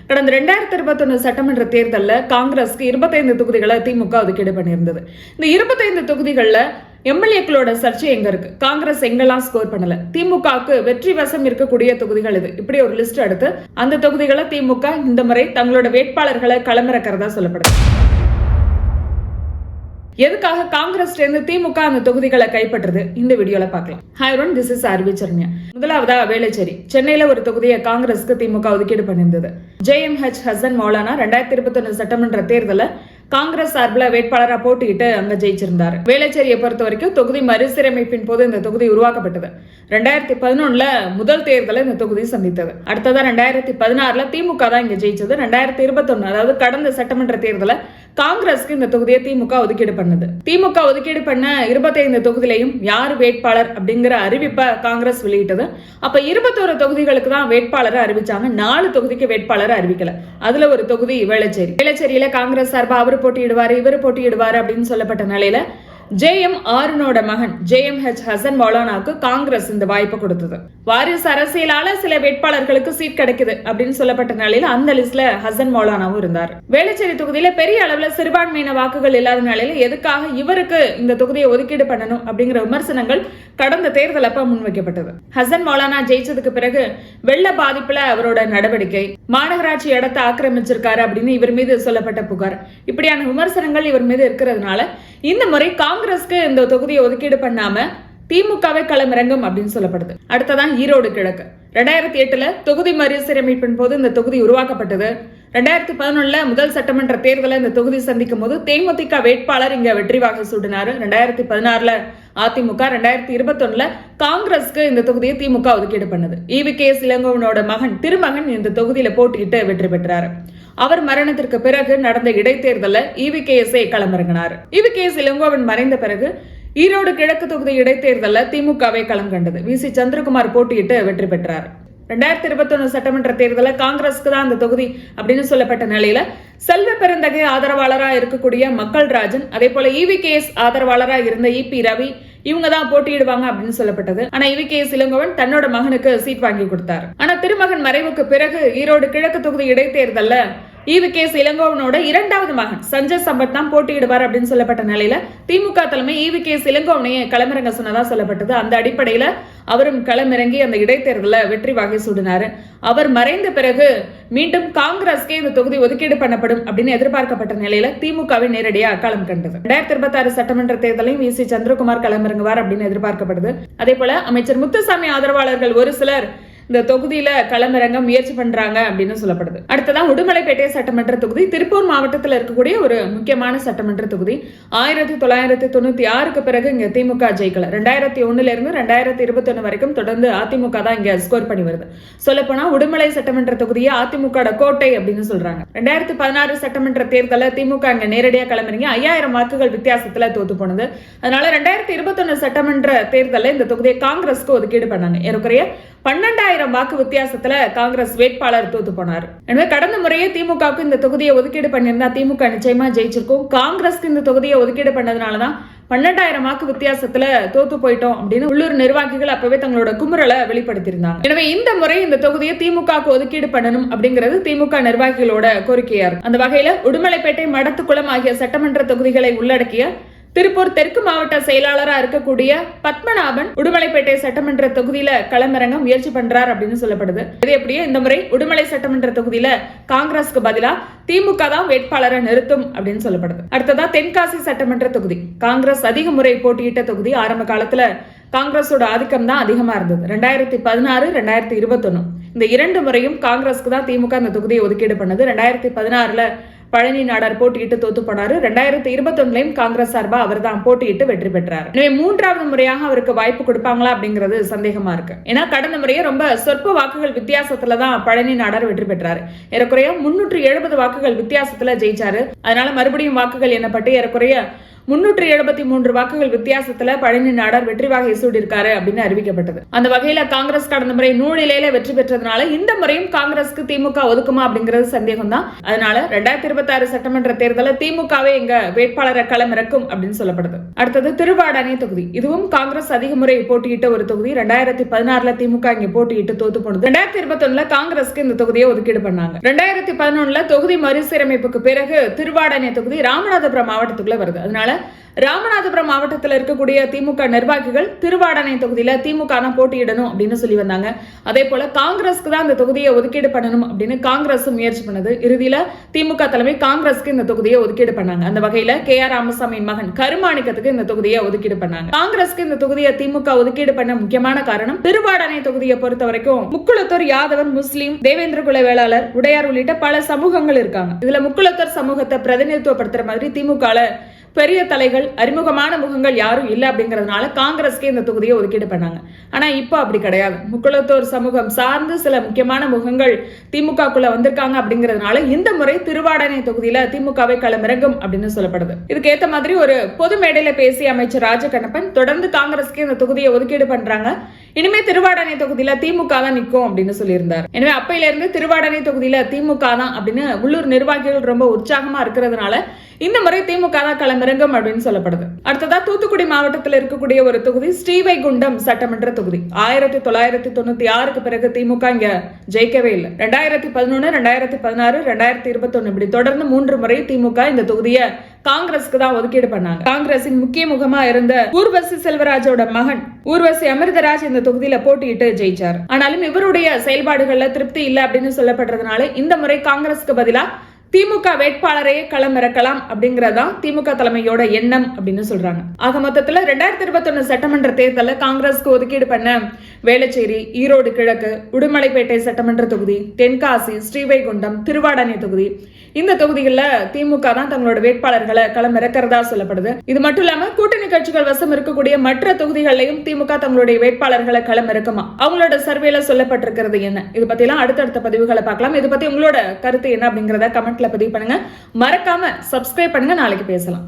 கடந்த 2021 சட்டமன்ற தேர்தலில் காங்கிரஸ்க்கு 25 தொகுதிகளை திமுக ஒதுக்கீடு பண்ணியிருந்தது. இந்த 25 தொகுதிகளில் எம்எல்ஏக்களோட சர்ச்சை எங்க இருக்கு, காங்கிரஸ் எங்கெல்லாம் ஸ்கோர் பண்ணல, திமுகவுக்கு வெற்றி வசம் இருக்கக்கூடிய தொகுதிகள் இது, இப்படி ஒரு லிஸ்ட் எடுத்து அந்த தொகுதிகளை திமுக இந்த முறை தங்களோட வேட்பாளர்களை களமிறக்கிறதா சொல்லப்படுது. எதுக்காக காங்கிரஸ் திமுக அந்த தொகுதிகளை கைப்பற்றுது, இந்த வீடியோல பார்க்கலாம். Hi everyone, this is RV Saranya. முதலாவதா வேளச்சேரி. சென்னையில ஒரு தொகுதியை காங்கிரஸ்க்கு திமுக ஒதுக்கீடு பண்ணியிருந்தது. JMH ஹசன் மௌலானா 2021 சட்டமன்ற தேர்தலில் காங்கிரஸ் சார்பில் வேட்பாளராக போட்டியிட்டு அங்க ஜெயிச்சிருந்தாரு. வேளச்சேரியை பொறுத்த வரைக்கும் தொகுதி மறுசீரமைப்பின் போது இந்த தொகுதி உருவாக்கப்பட்டது. 2011 முதல் தேர்தலை இந்த தொகுதி சந்தித்தது. அடுத்ததா 2016 திமுக தான் இங்க ஜெயிச்சது. 2021 அதாவது கடந்த சட்டமன்ற தேர்தலை காங்கிரஸ்க்கு இந்த தொகுதியை திமுக ஒதுக்கீடு பண்ணது. திமுக ஒதுக்கீடு பண்ண 25 தொகுதியிலையும் யார் வேட்பாளர் அப்படிங்கிற அறிவிப்பை காங்கிரஸ் வெளியிட்டது. அப்ப 21 தொகுதிகளுக்கு தான் வேட்பாளரை அறிவிச்சாங்க, 4 தொகுதிக்கு வேட்பாளரை அறிவிக்கல. அதுல ஒரு தொகுதி வேளச்சேரி. வேளச்சேரியில காங்கிரஸ் சார்பா அவர் போட்டியிடுவாரு, இவர் போட்டியிடுவாரு அப்படின்னு சொல்லப்பட்ட நிலையில JM ஆருனோட மகன் JMH ஹசன் மௌலானாவுக்கு காங்கிரஸ் இந்த வாய்ப்பு கொடுத்தது. வாரிசு அரசியலால சில வேட்பாளர்களுக்கு சீட் கிடைக்குது அப்படின்னு சொல்லப்பட்ட நிலையில அந்த லிஸ்ட்ல ஹசன் மௌலானாவும் இருந்தார். வேளச்சேரி தொகுதியில பெரிய அளவுல சிறுபான்மையின வாக்குகள் இல்லாத நிலையில எதுக்காக இவருக்கு இந்த தொகுதியை ஒதுக்கீடு பண்ணணும் அப்படிங்கிற விமர்சனங்கள் கடந்த தேர்தல் அப்ப முன்வைக்கப்பட்டது. ஹசன் மௌலானா ஜெயிச்சதுக்கு பிறகு வெள்ள பாதிப்புல அவரோட நடவடிக்கை, மாநகராட்சி இடத்தை ஆக்கிரமிச்சிருக்காரு அப்படின்னு இவர் மீது சொல்லப்பட்ட புகார், இப்படியான விமர்சனங்கள் இவர் மீது இருக்கிறதுனால இந்த முறை காங்கிரஸ்க்கு இந்த தொகுதியை ஒதுக்கீடு பண்ணாம திமுகவை களமிறங்கும் அப்படின்னு சொல்லப்படுது. அடுத்ததான் ஈரோடு கிழக்கு. 2008 தொகுதி மறுசீரமைப்பின் போது இந்த தொகுதி உருவாக்கப்பட்டது. 2011 முதல் சட்டமன்ற தேர்தலை இந்த தொகுதி சந்திக்கும் போது தேமுதிக வேட்பாளர் இங்க வெற்றி வாகை சூடினாரு. 2016 அதிமுக, 2021 காங்கிரஸ்க்கு இந்த தொகுதியை திமுக ஒதுக்கீடு பண்ணது. EVKS இளங்கோவனோட திருமகன் இந்த தொகுதியில போட்டியிட்டு வெற்றி பெற்றாரு. அவர் மரணத்திற்கு பிறகு நடந்த இடைத்தேர்தலில் EVKS களமிறங்கினார். EVKS இளங்கோவன் மறைந்த பிறகு ஈரோடு கிழக்கு தொகுதி இடைத்தேர்தலில் திமுகவை களம் கண்டது. VC சந்திரகுமார் போட்டியிட்டு வெற்றி பெற்றார். 2021 சட்டமன்ற தேர்தலில் காங்கிரஸ்க்கு தான் அந்த தொகுதி அப்படின்னு சொல்லப்பட்ட நிலையில செல்வ பெருந்தகை ஆதரவாளரா இருக்கக்கூடிய மக்கள் ராஜன், அதே போல EVKS ஆதரவாளரா இருந்த EP ரவி, இவங்க தான் போட்டியிடுவாங்க அப்படின்னு சொல்லப்பட்டது. ஆனா EVKS இளங்கோவன் தன்னோட மகனுக்கு சீட் வாங்கி கொடுத்தார். ஆனா திருமகன் மறைவுக்கு பிறகு ஈரோடு கிழக்கு தொகுதி இடைத்தேர்தல்ல EVKS இளங்கோவனோட இரண்டாவது மகன் சஞ்சய் சம்பத் தான் போட்டியிடுவார் அப்படின்னு சொல்லப்பட்ட நிலையில திமுக தலைமை EVKS இளங்கோவனையே களமிறங்க சொன்னதா சொல்லப்பட்டது. அந்த அடிப்படையில அவரும் களமிறங்கி அந்த இடைத்தேர்தலில் வெற்றி வாகை சூடினாரு. அவர் மறைந்த பிறகு மீண்டும் காங்கிரஸ்க்கே இந்த தொகுதி ஒதுக்கீடு பண்ணப்படும் அப்படின்னு எதிர்பார்க்கப்பட்ட நிலையில திமுகவை நேரடியாக களம் கண்டது. 2026 சட்டமன்ற தேர்தலையும் VC சந்திரகுமார் களமிறங்குவார் அப்படின்னு எதிர்பார்க்கப்படுது. அதே போல அமைச்சர் முத்துசாமி ஆதரவாளர்கள் ஒரு சிலர் இந்த தொகுதியில களமிறங்க முயற்சி பண்றாங்க அப்படின்னு சொல்லப்படுது. அடுத்ததான் உடுமலைப்பேட்டை சட்டமன்ற தொகுதி. திருப்பூர் மாவட்டத்தில் இருக்கக்கூடிய ஒரு முக்கியமான சட்டமன்ற தொகுதி. 1996க்கு பிறகு இங்க திமுக ஜெயிக்கல. 2001 இருந்து 2021 வரைக்கும் தொடர்ந்து அதிமுக தான் இங்க ஸ்கோர் பண்ணி வருது. சொல்லப்போனா உடுமலை சட்டமன்ற தொகுதியை அதிமுக கோட்டை அப்படின்னு சொல்றாங்க. 2016 சட்டமன்ற தேர்தலில் திமுக இங்க நேரடியாக களமிறங்கி 5000 வாக்குகள் வித்தியாசத்துல தோத்து போனது. அதனால 2021 சட்டமன்ற தேர்தலில் இந்த தொகுதியை காங்கிரஸ்க்கு ஒதுக்கீடு பண்ணாங்க. ஏறக்குறைய 12,000 வாக்கு வித்தியாசத்துல காங்கிரஸ் வேட்பாளர் தோத்து போனார். எனவே கடந்த முறையே திமுகவுக்கு இந்த தொகுதியை ஒதுக்கீடு பண்ணியிருந்தா திமுக நிச்சயமா ஜெயிச்சிருக்கும். காங்கிரஸ்க்கு இந்த தொகுதியை ஒதுக்கீடு பண்ணதுனாலதான் 12,000 வாக்கு வித்தியாசத்துல தோத்து போயிட்டோம் அப்படின்னு உள்ளூர் நிர்வாகிகள் அப்பவே தங்களோட குமுறலை வெளிப்படுத்தியிருந்தாங்க. எனவே இந்த முறை இந்த தொகுதியை திமுகவுக்கு ஒதுக்கீடு பண்ணணும் அப்படிங்கிறது திமுக நிர்வாகிகளோட கோரிக்கையா இருக்கு. அந்த வகையில உடுமலைப்பேட்டை, மடத்துக்குளம் ஆகிய சட்டமன்ற தொகுதிகளை உள்ளடக்கிய திருப்பூர் தெற்கு மாவட்ட செயலாளராக இருக்கக்கூடிய பத்மநாபன் உடுமலைப்பேட்டை சட்டமன்ற தொகுதியில களமிறங்க முயற்சி பண்றார் அப்படின்னு சொல்லப்படுது. இது எப்படியே இந்த முறை உடுமலை சட்டமன்ற தொகுதியில காங்கிரஸ்க்கு பதிலா திமுக தான் வேட்பாளரை நிறுத்தும் அப்படின்னு சொல்லப்படுது. அடுத்ததா தென்காசி சட்டமன்ற தொகுதி. காங்கிரஸ் அதிக முறை போட்டியிட்ட தொகுதி. ஆரம்ப காலத்துல காங்கிரஸோட ஆதிக்கம் தான் அதிகமா இருந்தது. 2016, 2021 இந்த 2 முறையும் காங்கிரஸ்க்கு தான் திமுக இந்த தொகுதியை ஒதுக்கீடு பண்ணது. 2016 பழனி நாடார் போட்டியிட்டு தோத்து போனாரு. 2021 காங்கிரஸ் சார்பா அவர் தான் போட்டியிட்டு வெற்றி பெற்றார். எனவே 3வது முறையாக அவருக்கு வாய்ப்பு கொடுப்பாங்களா அப்படிங்கிறது சந்தேகமா இருக்கு. ஏன்னா கடந்த முறையே ரொம்ப சொற்ப வாக்குகள் வித்தியாசத்துல தான் பழனி நாடார் வெற்றி பெற்றாரு. ஏறக்குறைய 370 வாக்குகள் வித்தியாசத்துல ஜெயிச்சாரு. அதனால மறுபடியும் வாக்குகள் எண்ணப்பட்டு ஏறக்குறைய 373 வாக்குகள் வித்தியாசத்துல பழனி நாடார் வெற்றி வாகை சூடியிருக்காரு அப்படின்னு அறிவிக்கப்பட்டது. அந்த வகையில காங்கிரஸ் கடந்த முறை நூலிலேயே வெற்றி பெற்றதுனால இந்த முறையும் காங்கிரஸ்க்கு திமுக ஒதுக்குமா அப்படிங்கிறது சந்தேகம் தான். அதனால 2026 சட்டமன்ற தேர்தலில் திமுகவே எங்க வேட்பாளரை களமிறக்கும் அப்படின்னு சொல்லப்படுது. அடுத்தது திருவாடானை தொகுதி. இதுவும் காங்கிரஸ் அதிக முறை போட்டியிட்ட ஒரு தொகுதி. 2016 திமுக இங்க போட்டியிட்டு தோத்து போனது. 2021 காங்கிரஸ்க்கு இந்த தொகுதியை ஒதுக்கீடு பண்ணாங்க. 2011 தொகுதி மறுசீரமைப்புக்கு பிறகு திருவாடானை தொகுதி ராமநாதபுரம் மாவட்டத்துக்குள்ள வருது. அதனால ராமநாதபுரம் மாவட்டத்தில் இருக்கக்கூடிய திமுக நிர்வாகிகள் திருவாடானை தொகுதியில திமுக தான் போட்டியிடணும் அப்படின்னு சொல்லி வந்தாங்க. அதே போல காங்கிரஸ்க்கு தான் இந்த தொகுதியை ஒதுக்கீடு பண்ணணும் அப்படின்னு காங்கிரஸ் முயற்சி பண்ணது. இறுதியில திமுக தலைமை காங்கிரஸ்க்கு இந்த தொகுதியை ஒதுக்கீடு பண்ணாங்க. அந்த வகையில KR ராமசாமியின் மகன் கருமாணிக்கத்துக்கு இந்த தொகுதியை ஒதுக்கீடு பண்ணாங்க. காங்கிரஸ்க்கு இந்த தொகுதியை திமுக ஒதுக்கீடு பண்ண முக்கியமான காரணம் திருவாடானை தொகுதியை பொறுத்த வரைக்கும் முக்குளத்தூர் யாதவர், முஸ்லீம், தேவேந்திர குல வேளாளர், உடையார் உள்ளிட்ட பல சமூகங்கள் இருக்காங்க. இதுல முக்குளத்தூர் சமூகத்தை பிரதிநிதித்துவப்படுத்துற மாதிரி திமுக பெரிய தலைகள், அறிமுகமான முகங்கள் யாரும் இல்லை அப்படிங்கறதுனால காங்கிரஸ்க்கு இந்த தொகுதியை ஒதுக்கீடு பண்ணாங்க. ஆனா இப்போ அப்படி கிடையாது. முக்குளத்தூர் சமூகம் சார்ந்து சில முக்கியமான முகங்கள் திமுகக்குள்ள வந்திருக்காங்க அப்படிங்கறதுனால இந்த முறை திருவாடானை தொகுதியில திமுகவை களமிறங்கும் அப்படின்னு சொல்லப்படுது. இதுக்கு ஏத்த மாதிரி ஒரு பொது மேடையில பேசிய அமைச்சர் ராஜகண்ணப்பன் தொடர்ந்து காங்கிரஸ்க்கு இந்த தொகுதியை ஒதுக்கீடு பண்றாங்க, இனிமே திருவாடானை தொகுதியில திமுக தான் நிற்கும் அப்படின்னு சொல்லியிருந்தார். எனவே அப்பையில இருந்து திருவாடானை தொகுதியில திமுக தான் அப்படின்னு உள்ளூர் நிர்வாகிகள் ரொம்ப உற்சாகமா இருக்கிறதுனால இந்த முறை திமுக தான் களமிறங்கும் அப்படின்னு சொல்லப்படுது. அடுத்ததா தூத்துக்குடி மாவட்டத்தில் இருக்கக்கூடிய ஒரு தொகுதி ஸ்ரீவைகுண்டம் சட்டமன்ற தொகுதி. 1996 பிறகு திமுக இங்க ஜெயிக்கவே இல்லை. 2011, 2016, 2021 இப்படி தொடர்ந்து 3 முறை திமுக இந்த தொகுதியை காங்கிரஸ்க்கு தான் ஒதுக்கீடு பண்ணாங்க. காங்கிரசின் முக்கிய முகமா இருந்த ஊர்வசி செல்வராஜோட மகன் ஊர்வசி அமிர்தராஜ் இந்த தொகுதியில போட்டியிட்டு ஜெயிச்சார். ஆனாலும் இவருடைய செயல்பாடுகள்ல திருப்தி இல்லை அப்படின்னு சொல்லப்படுறதுனால இந்த முறை காங்கிரஸ்க்கு பதிலா திமுக வேட்பாளரையே களமிறக்கலாம் அப்படிங்கறதா திமுக தலைமையோட எண்ணம் அப்படின்னு சொல்றாங்க. ஆக மொத்தத்துல 2021 சட்டமன்ற தேர்தலில் காங்கிரஸ்க்கு ஒதுக்கீடு பண்ண வேளச்சேரி, ஈரோடு கிழக்கு, உடுமலைப்பேட்டை சட்டமன்ற தொகுதி, தென்காசி, ஸ்ரீவைகுண்டம், திருவாடானை தொகுதி, இந்த தொகுதிகளில் திமுக தான் தங்களோட வேட்பாளர்களை களமிறக்கிறதா சொல்லப்படுது. இது மட்டும் இல்லாம கூட்டணி கட்சிகள் வசம் இருக்கக்கூடிய மற்ற தொகுதிகளிலையும் திமுக தங்களுடைய வேட்பாளர்களை களமிறக்குமா, அவங்களோட சர்வேல சொல்லப்பட்டிருக்கிறது என்ன, இது பத்தி எல்லாம் அடுத்தடுத்த பதிவுகளை பார்க்கலாம். இது பத்தி உங்களோட கருத்து என்ன அப்படிங்கறத கமெண்ட்ல பதிவு பண்ணுங்க. மறக்காம சப்ஸ்கிரைப் பண்ணுங்க. நாளைக்கு பேசலாம்.